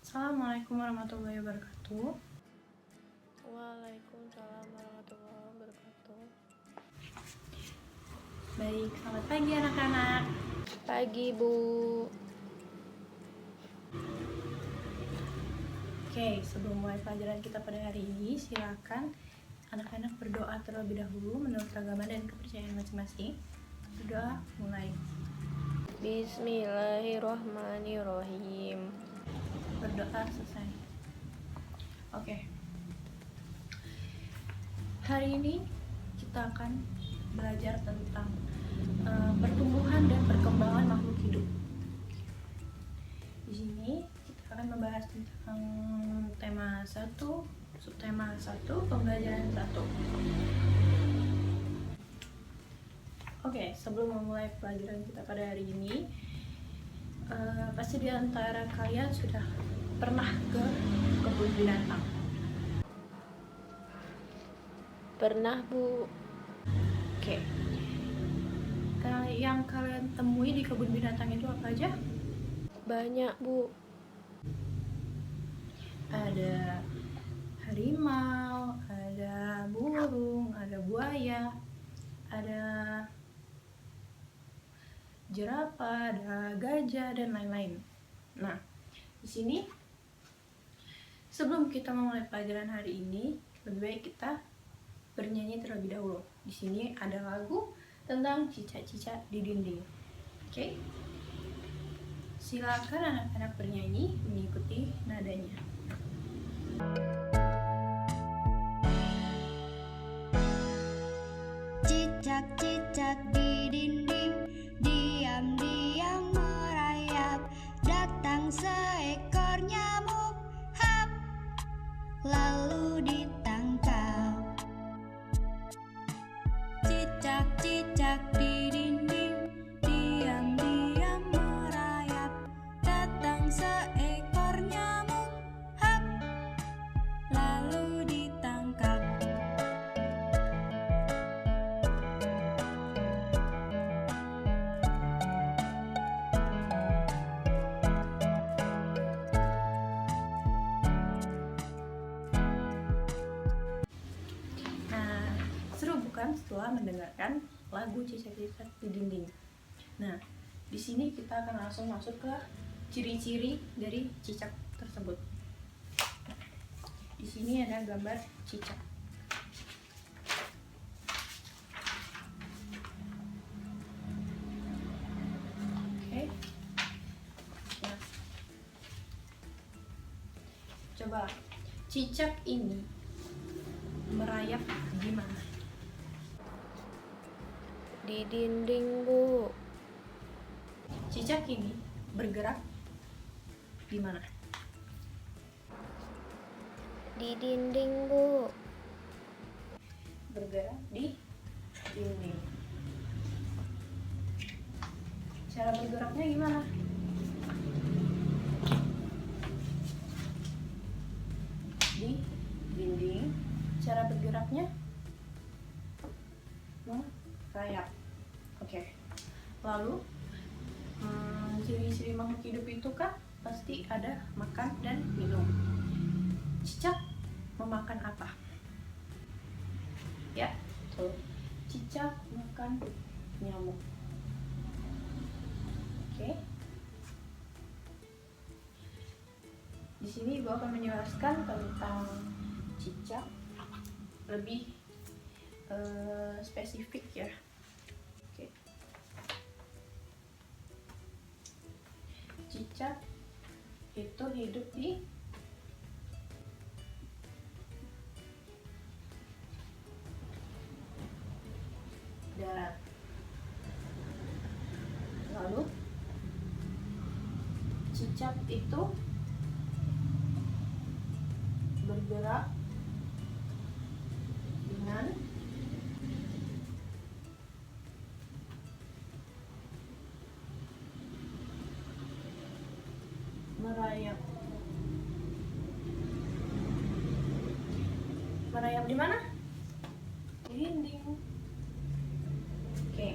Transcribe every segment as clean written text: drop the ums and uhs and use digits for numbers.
Assalamualaikum warahmatullahi wabarakatuh. Waalaikumsalam warahmatullahi wabarakatuh. Baik, selamat pagi anak-anak. Pagi, Bu. Oke, sebelum mulai pelajaran kita pada hari ini, silakan anak-anak berdoa terlebih dahulu menurut agama dan kepercayaan masing-masing. Berdoa mulai. Bismillahirrahmanirrahim. Berdoa selesai. Oke. Hari ini kita akan belajar tentang pertumbuhan dan perkembangan makhluk hidup. Di sini kita akan membahas tentang tema 1, subtema 1, pembelajaran 1. Oke, sebelum memulai pelajaran kita pada hari ini, pasti di antara kalian sudah pernah ke kebun binatang. Pernah, Bu. Oke. Yang kalian temui di kebun binatang itu apa aja? Banyak, Bu. Ada harimau, ada burung, ada buaya, ada jerapah, ada gajah dan lain-lain. Nah, di sini sebelum kita memulai pelajaran hari ini, lebih baik kita bernyanyi terlebih dahulu. Di sini ada lagu tentang cicak-cicak di dinding. Oke? Silakan anak-anak bernyanyi mengikuti nadanya. Cicak-cicak di dinding, diam-diam merayap. Datang seekor nyamuk, hap, lalu ditangkap. Cicak-cicak di dinding, diam-diam merayap. Datang seekor nyamuk, hap, lalu ditangkap. Nah, seru bukan setelah mendengarkan lagu cicak-cicak di dinding? Nah, di sini kita akan langsung masuk ke ciri-ciri dari cicak tersebut. Di sini ada gambar cicak. Oke. Nah, coba cicak ini merayap gimana? Di dinding, Bu. Cicak ini bergerak gimana? Di dinding, Bu. Bergerak di dinding. Cara bergeraknya gimana? Di dinding. Cara bergeraknya merayap. Oke. Lalu ciri-ciri makhluk hidup itu kan pasti ada makan dan minum. Cicak memakan apa? Ya, betul. Cicak makan nyamuk. Oke. Di sini Ibu akan menjelaskan tentang cicak lebih spesifik ya. Oke. Cicak itu hidup di darat. Lalu cicak itu bergerak dengan merayap. Merayap di mana? Di dinding. Oke.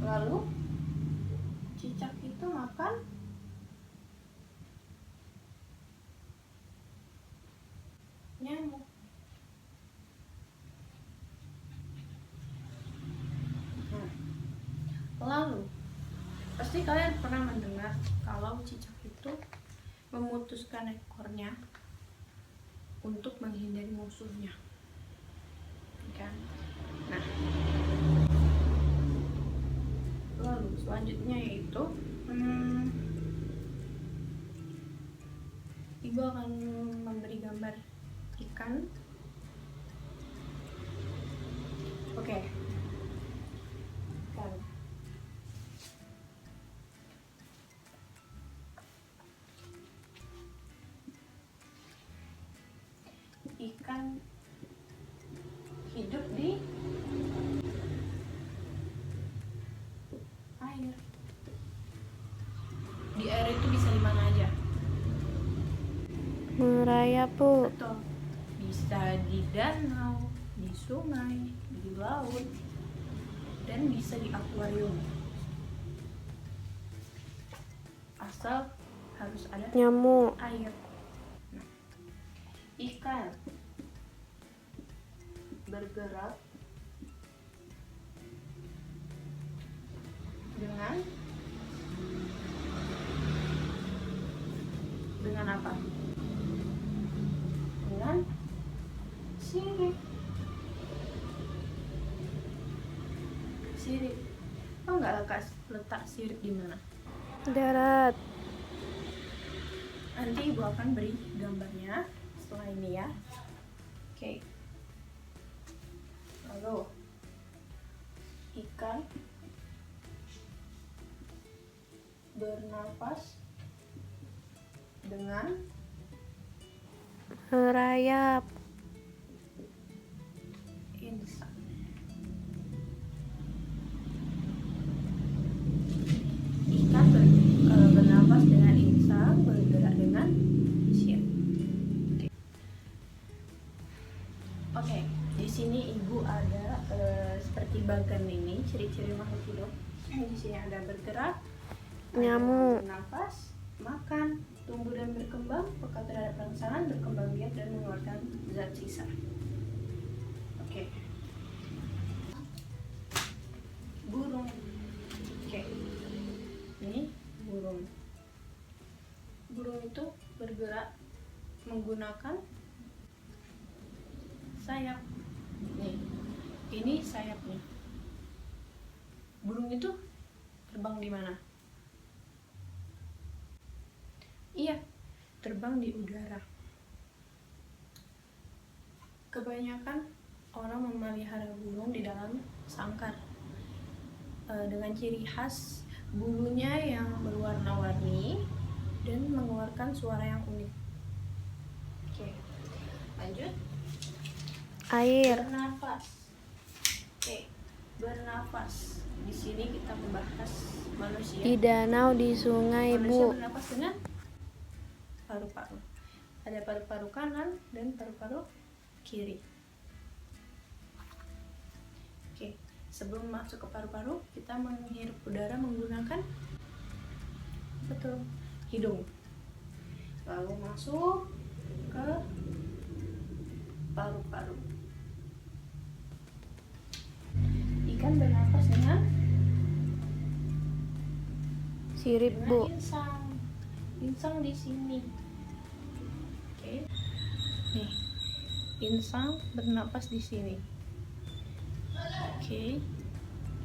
Lalu cicak itu makan Lalu, pasti kalian pernah mendengar kalau cicak itu memutuskan ekornya untuk menghindari musuhnya, kan? Nah, lalu selanjutnya yaitu ibu akan memberi gambar ikan. Oke. Ikan hidup di air. Di air itu bisa di mana aja? Merayap, Bu. Betul. Bisa di danau, di sungai, di laut, dan bisa di akuarium. Asal harus ada Nyamuk. air. Nah, ikan bergerak dengan apa? Dengan sirip. Sirip. Oh, nggak letak sirip di mana? Darat. Nanti ibu akan beri gambarnya setelah ini ya. Oke. Lalu ikan bernapas dengan Merayap. insang. Ikan bernapas dengan insang, bergerak dengan sirip. Oke, di sini ibu ada seperti bagan ini, ciri-ciri makhluk hidup. Di sini ada bergerak, Nyamuk. bernafas, makan, tumbuh dan berkembang, peka terhadap rangsangan, berkembang biak dan mengeluarkan zat sisa. Oke. Burung. Oke. Ini burung. Burung itu bergerak menggunakan sayap. Nih, ini sayapnya. Burung itu terbang di mana? Iya, terbang di udara. Kebanyakan orang memelihara burung di dalam sangkar dengan ciri khas bulunya yang berwarna-warni dan mengeluarkan suara yang unik. Oke, lanjut. Air. Bernafas. Oke, bernafas. Di sini kita membahas manusia. Di danau, di sungai, Manusia Bu. bernafas dengan paru-paru. Ada paru-paru kanan dan paru-paru kiri. Oke, sebelum masuk ke paru-paru, kita menghirup udara menggunakan hidung. Lalu masuk ke paru-paru. Ikan bernafas dengan Sirip, Bu. insang. Insang di sini. Oke. Nih. Insang bernapas di sini. Oke.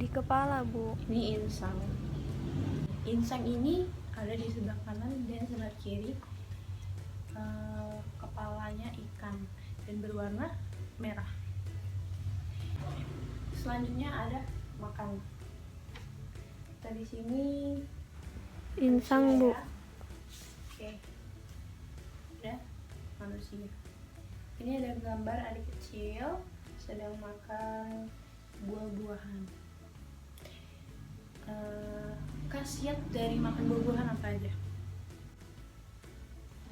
Di kepala, Bu. Ini insang. Insang ini ada di sebelah kanan dan sebelah kiri. Kepalanya ikan dan berwarna merah. Selanjutnya ada makan. Kita di sini Insang, Bu. manusia, ya. Oke. Ada manusia. Ini ada gambar adik kecil sedang makan buah-buahan. Khasiat dari makan buah-buahan apa aja?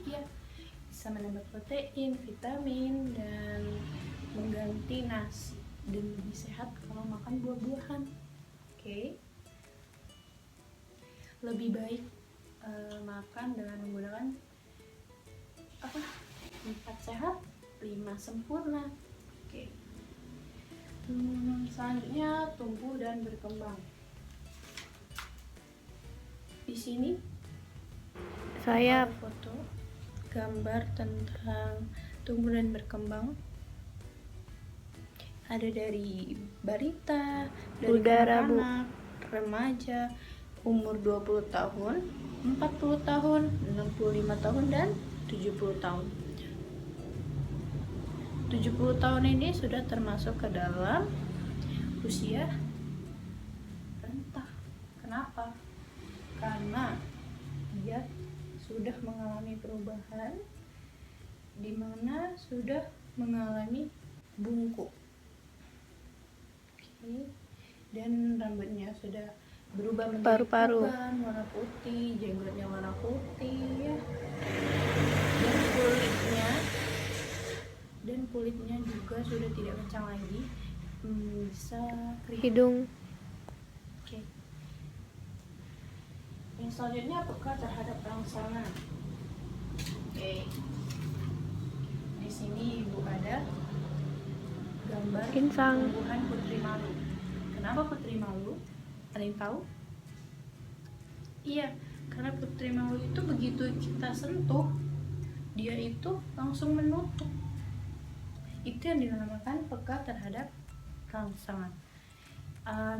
Iya, bisa menambah protein, vitamin, dan mengganti nasi, dan lebih sehat kalau makan buah-buahan. Oke. Lebih baik makan dengan menggunakan 4 sehat, 5 sempurna. Oke. Selanjutnya tumbuh dan berkembang. Di sini Sayap. ada foto gambar tentang tumbuh dan berkembang. Ada dari balita, dari Udara, Bu. kanak-kanak, remaja, umur 20 tahun, 40 tahun, 65 tahun, dan 70 tahun. 70 tahun ini sudah termasuk ke dalam usia renta. Kenapa? Karena dia sudah mengalami perubahan, di mana sudah mengalami bungkuk. Oke. Dan rambutnya sudah berubah menjadi Paru-paru. uban, warna putih, jenggotnya warna putih ya. Dan kulitnya juga sudah tidak kencang lagi, bisa kering. Hidung. Oke. Yang selanjutnya peka terhadap rangsangan. Oke. Di sini ibu ada gambar Insang. tumbuhan putri malu. Kenapa putri malu? Ada yang tahu? Iya, karena putri malu itu begitu kita sentuh, dia itu langsung menutup. Itu yang dinamakan peka terhadap rangsangan.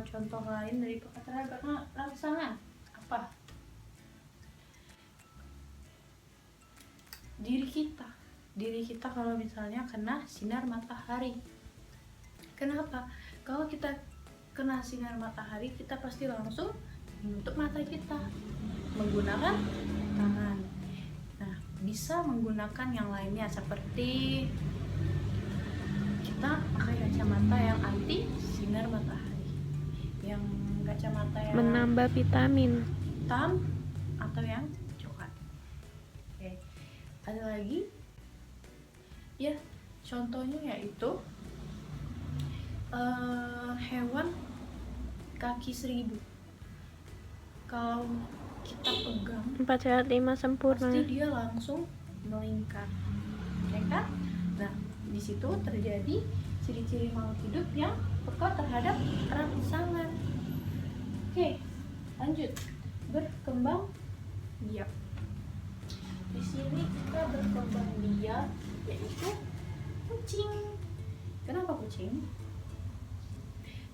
Contoh lain dari peka terhadap rangsangan apa? Diri kita kalau misalnya kena sinar matahari. Kenapa? Kalau kita kena sinar matahari, kita pasti langsung menutup mata kita menggunakan tangan. Nah, bisa menggunakan yang lainnya seperti kita pakai kacamata yang anti sinar matahari, yang kacamata yang Menambah vitamin. hitam atau yang coklat. Oke. Ada lagi? Ya, contohnya yaitu hewan kaki 1000. Kalau kita pegang, 4 sehat 5 sempurna. pasti dia langsung melingkar, ya kan? Nah, di situ terjadi ciri-ciri makhluk hidup yang peka terhadap rangsangan. Oke, lanjut. Berkembang biak. Di sini kita berkembang biak yaitu kucing. Kenapa kucing?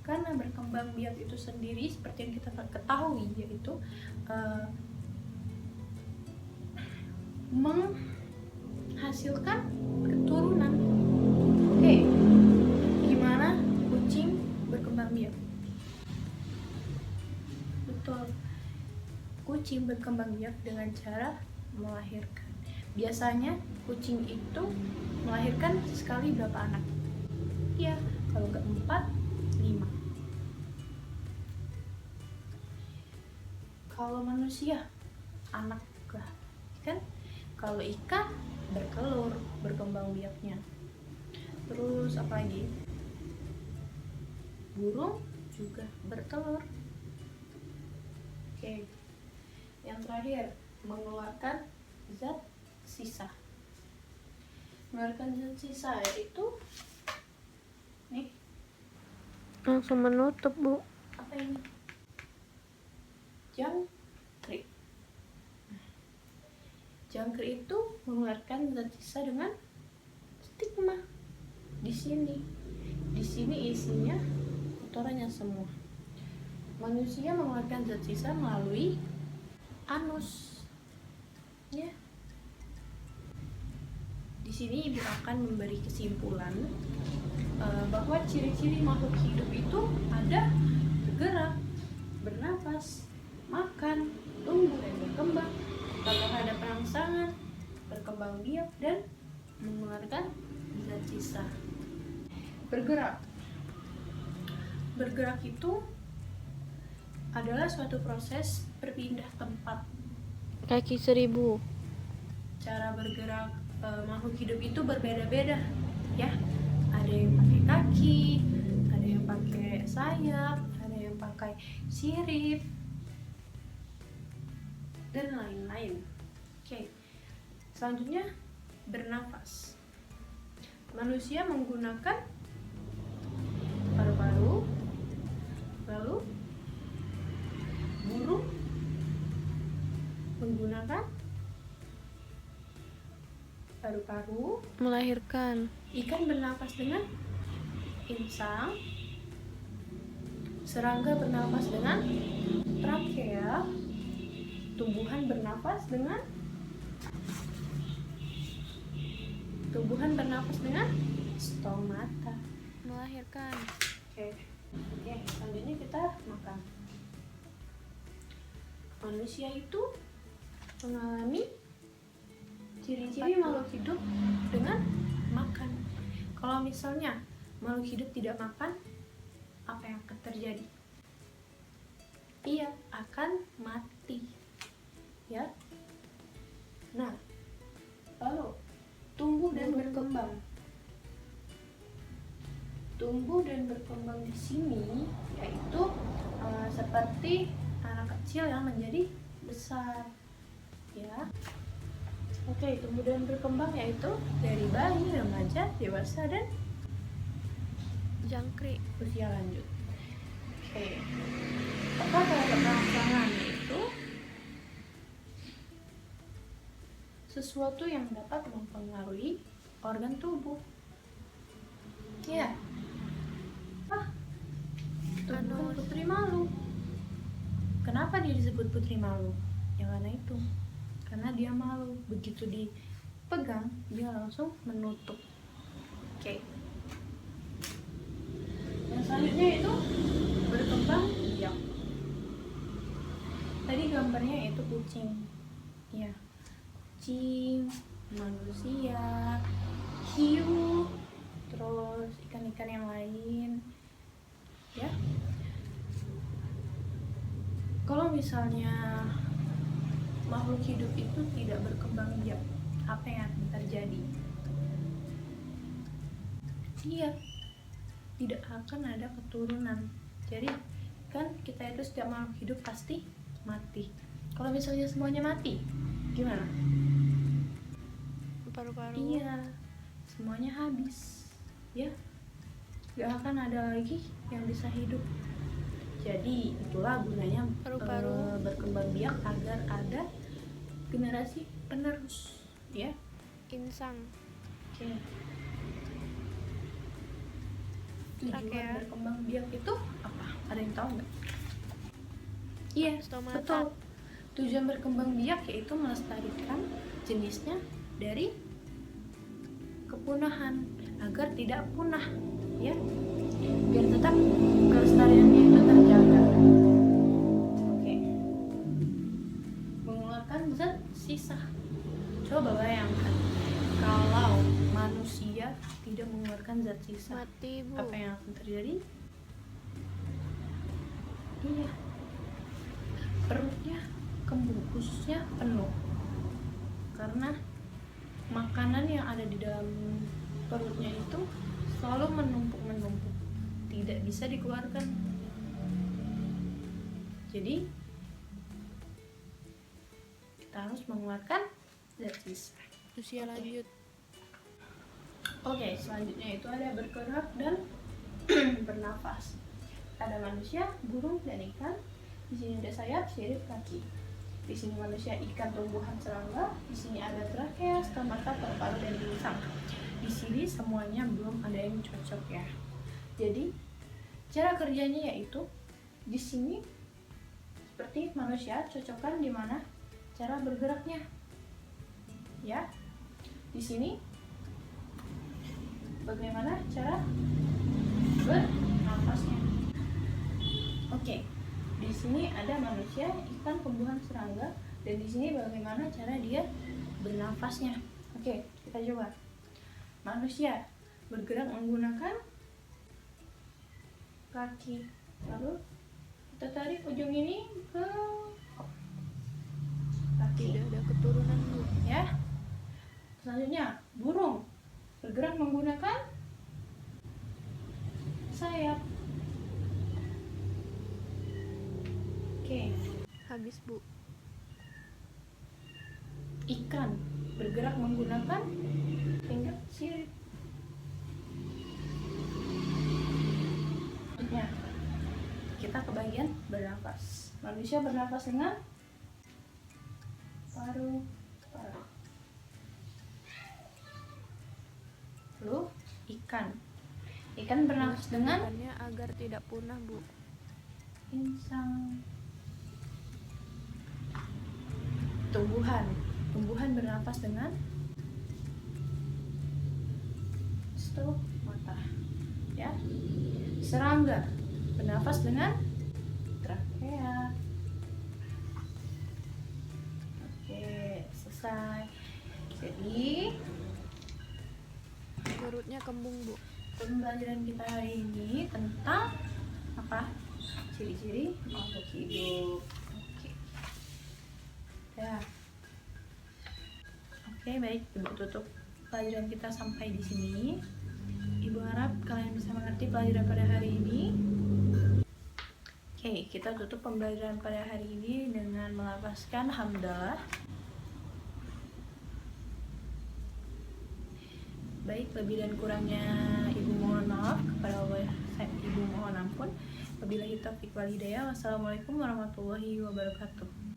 Karena berkembang biak itu sendiri seperti yang kita ketahui yaitu menghasilkan keturunan. Oke, gimana kucing berkembang biak? Betul, kucing berkembang biak dengan cara melahirkan. Biasanya kucing itu melahirkan sekali berapa anak? Ya, kalau nggak 4, 5. Kalau manusia anak lah, kan? Kalau ikan bertelur, berkembang biaknya. Terus apa lagi? Burung juga bertelur. Oke. Yang terakhir, mengeluarkan zat sisa. Mengeluarkan zat sisa yaitu nih, Langsung menutup, Bu. apa ini? Jangkrik. Jangkrik itu mengeluarkan zat sisa dengan stigma. Di sini isinya kotorannya semua. Manusia mengeluarkan zat sisa melalui anus. Ya. Di sini ibu akan memberi kesimpulan bahwa ciri-ciri makhluk hidup itu ada bergerak, bernafas, makan, tumbuh dan berkembang, terhadap rangsangan, berkembang biak, dan mengeluarkan zat sisa. Bergerak itu adalah suatu proses berpindah tempat. Kaki 1000. Cara bergerak makhluk hidup itu berbeda-beda, ya. Ada yang pakai kaki, ada yang pakai sayap, ada yang pakai sirip, dan lain-lain. Oke. Selanjutnya bernafas. Manusia menggunakan paru-paru, lalu burung paru-paru. Melahirkan. Ikan bernafas dengan insang. Serangga bernafas dengan trakea. Tumbuhan bernafas dengan stomata. Melahirkan. Oke, selanjutnya kita makan. Manusia itu mengalami ciri-ciri makhluk hidup dengan makan. Kalau misalnya makhluk hidup tidak makan, apa yang akan terjadi? Ia akan mati. Ya. Nah, lalu tumbuh dan berkembang. Tumbuh dan berkembang di sini yaitu seperti anak kecil yang menjadi besar. Ya. Oke, tumbuh dan berkembang yaitu dari bayi, remaja, dewasa, dan Jangkrik. usia lanjut. Oke. Apa rangsangan itu sesuatu yang dapat mempengaruhi organ tubuh. Ya. Tumbuhan putri malu. Kenapa dia disebut putri malu? Yang mana itu? Karena dia malu. Begitu dipegang, dia langsung menutup. Oke. Yang selanjutnya itu berkembang biak. Tadi gambarnya itu kucing. Ya. Kucing, manusia, hiu, terus ikan-ikan yang lain. Ya. Kalau misalnya makhluk hidup itu tidak berkembang biak, apa yang akan terjadi? Iya, tidak akan ada keturunan. Jadi kan kita itu setiap makhluk hidup pasti mati. Kalau misalnya semuanya mati, gimana? Paru-paru. Iya, semuanya habis. Ya, gak akan ada lagi yang bisa hidup. Jadi itulah gunanya Paru-paru. berkembang biak agar ada generasi penerus, ya. Insang. Oke. Tujuan Trakea. berkembang biak itu apa? Ada yang tahu nggak? Iya, Stomata. betul. Tujuan berkembang biak yaitu melestarikan jenisnya dari kepunahan agar tidak punah, ya. Biar tetap kelestariannya itu terjaga. Oke. Mengeluarkan zat sisa. Coba bayangkan kalau manusia tidak mengeluarkan zat sisa, Mati, Bu. apa yang akan terjadi? Iya, perutnya kembung, khususnya penuh karena makanan yang ada di dalam perutnya itu selalu menumpuk, tidak bisa dikeluarkan. Jadi kita harus mengeluarkan zat sisa. Usia Oke. lanjut. Oke, selanjutnya itu ada bergerak dan bernafas. Ada manusia, burung, dan ikan. Di sini ada sayap, sirip, kaki. Di sini manusia, ikan, tumbuhan, serangga. Di sini ada trakea, stomata, paru-paru, dan insang. Di sini semuanya belum ada yang cocok, ya. Jadi cara kerjanya yaitu di sini seperti manusia, cocokkan di mana cara bergeraknya, ya. Di sini bagaimana cara bernafasnya. Oke, di sini ada manusia, ikan, tumbuhan, serangga, dan di sini bagaimana cara dia bernafasnya. Oke, kita coba. Manusia bergerak menggunakan kaki, lalu kita tarik ujung ini ke kaki. Tidak ada keturunan, Bu. Ya. Selanjutnya, burung bergerak menggunakan sayap. Oke. Habis, Bu. Ikan bergerak menggunakan finger sirip. Selanjutnya, kita ke bagian bernafas. Manusia bernafas dengan paru-paru. Lalu ikan. Ikan bernafas dengan Ikannya agar tidak punah, Bu. insang. Tumbuhan. Tumbuhan bernafas dengan stomata. Ya. Serangga bernafas dengan trakea. Oke, selesai. Jadi Perutnya kembung, Bu. pembelajaran kita hari ini tentang apa? Ciri-ciri makhluk hidup. Oke. Ya. Oke, baik. Ibu tutup pelajaran kita sampai di sini. Ibu harap kalian bisa mengerti pelajaran pada hari ini. Oke, kita tutup pembelajaran pada hari ini dengan melafazkan hamdalah. Baik, lebih dan kurangnya Ibu mohon maaf, kepada Allah Ibu mohon ampun. Wabillahi taufiq wal hidayah. Wassalamualaikum warahmatullahi wabarakatuh.